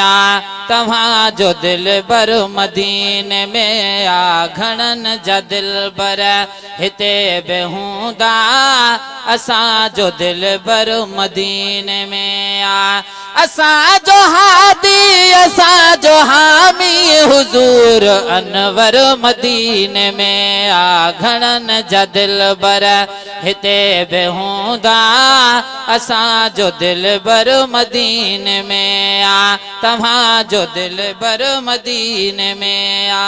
आ तव्हां जो दिलबर मदीने में आ घणन जा दिलबर हिते बि हूंदा असां जो दिलबर मदीने में आ असां जो हादी असां जो हामी हुजूर अनवर मदीने में आ घणन जा दिलबर हिते बि हूंदा असां जो दिलबर मदीने में आ तव्हां जो दिलबर मदीने में आ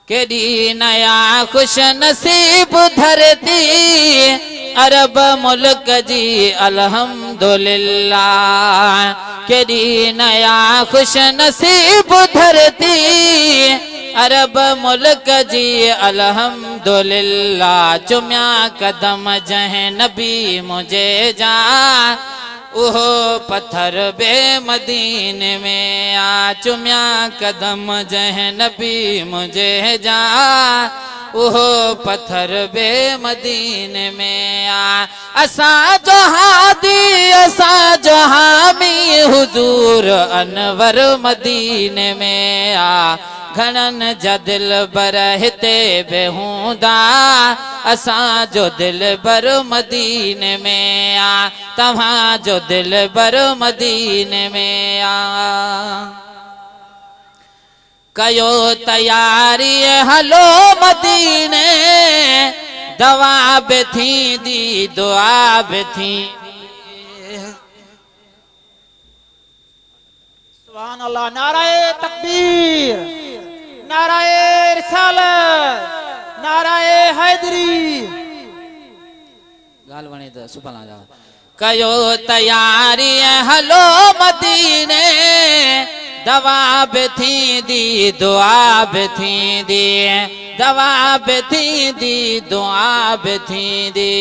केडी नया खुश नसीब धरती अरब मुल्क जी अल्हम्दुलिल्लाह केडी नया खुश नसीब धरती अरब मुल्क जी अल्हम्दुलिल्लाह चुम्या कदम जह नबी मुझे जा उहो पत्थर बे मदीने में आ चुम्या कदम जह नबी मुझे जा उहो पत्थर बे मदीने में आ असां जो हादी असां जो हामी हुजूर अनवर मदीने में आ घणन जा दिलबर हिते बि हूंदा असां जो दिलबर मदीने में आ तव्हां जो दिलबर मदीने में आ कयो तयारी हलो मदीने दवा बि थींदी दुआ बि थींदी सुभान अल्लाह नाराए तकबीर नाराए रिसालत नाराए हैदरी गाल वणे त सुभान अल्लाह कयो तयारी हलो मदीने दवा बि थींदी दुआ बि थींदी दवा बि थींदी दुआ बि थींदी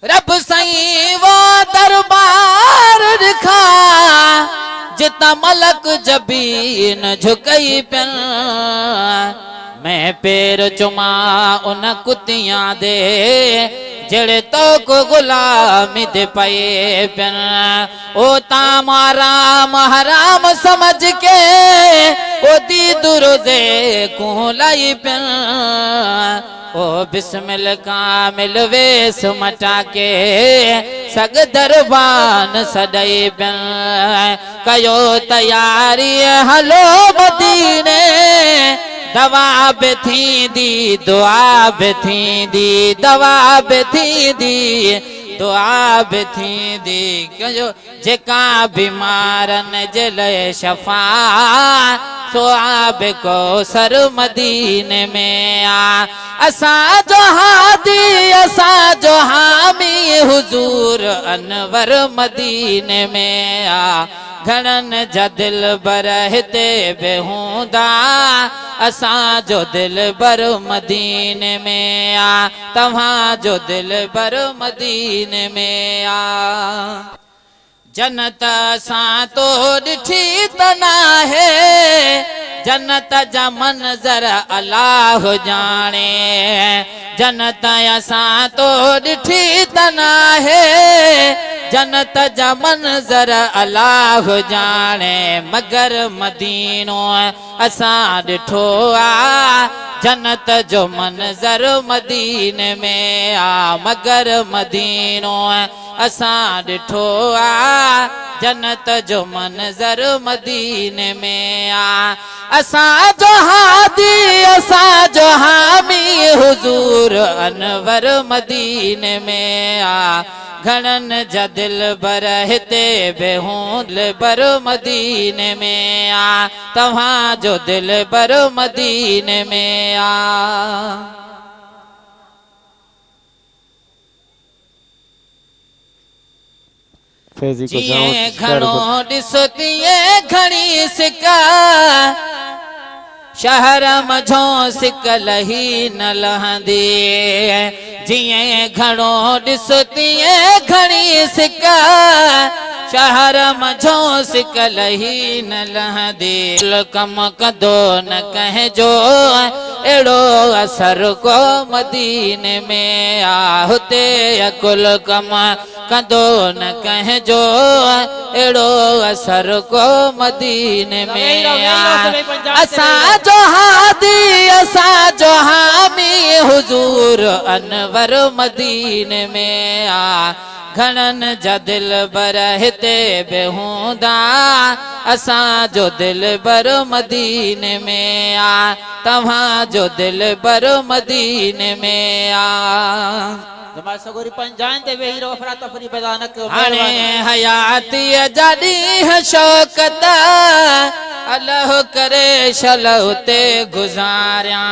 रब साईं वो दरबार दिखा जिता मलक जबीन झुकई पिन मैं पैर चुमा उन कुतियां दे जड़े तो को गुलामी दे पाए पिन ओ ताम हराम हराम समझ के ओ दी दुरुदे को लाई पिन ओ बिस्मिल कामिल वेस मटा के सग दरबान सदाई पिन कयो तयारी हलो मदीने दवा बि थींदी दुआ बि थींदी दवा बि थींदी दुआ बि थींदी कयो जेका बीमारन जे लाइ शफ़ा सुआब को सर मदीने में आ असां जो हादी असां जो हामी हुजूर अनवर मदीने में आ घणन जा दिलबर हिते बि हूंदा असां जो दिलबर मदीने में आ तव्हां जो दिलबर मदीने में आ जन्नत असां तो ॾिठी त नाहे जन्नत जा मंज़र अल्लाह जाने जन्नत असां तो ॾिठी त नाहे जन्नत जा मंज़र अल्लाह जाने मगर मदीनो असां ॾिठो आ जन्नत जो मंज़र मदीने में आ मगर मदीनो असां ॾिठो आ जन्नत जो मंज़र मदीने में आ असां जो हादी असां जो हामी हुजूर अनवर मदीने में आ घणन जा दिलबर हिते बि हूं दिलबर मदीने में आ तव्हां जो दिलबर मदीने में आ जिए घणो ॾिसो तीअं घणी सिका शहर मझो सिक लही न लहंदी जिए घणो ॾिसो तीअं घणी सिका शहर मझो सिकलही न लहंदे कम कदो न कहजो एड़ो असर को मदीने में आहुते कुल कम कदो न कहजो एड़ो असर को मदीने में असा जो हादी असा जो हामी हुजूर अनवर मदीने में घणन जा दिल बर हिते बेहूंदा असा जो दिल बर मदीने में तव्हां जो दिल बर मदीने में जमात सगोरी पंजान ते वेही रहो अफरा तफरी पैदा न कयो हाणे हयाती जाडी शौकत अल्लाह करे शलौते गुजारिया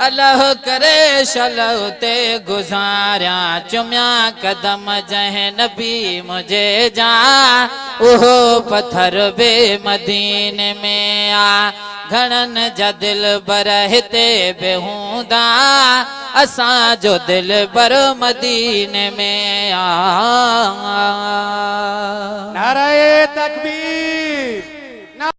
अल्लाह करे शलौते गुजारिया चुम्या कदम जह नबी मुझे जा उहो पत्थर बे मदीने में घणन जा दिल बर हिते बेहूंदा असा जो दिल बर मदीने में नाराए तकबीर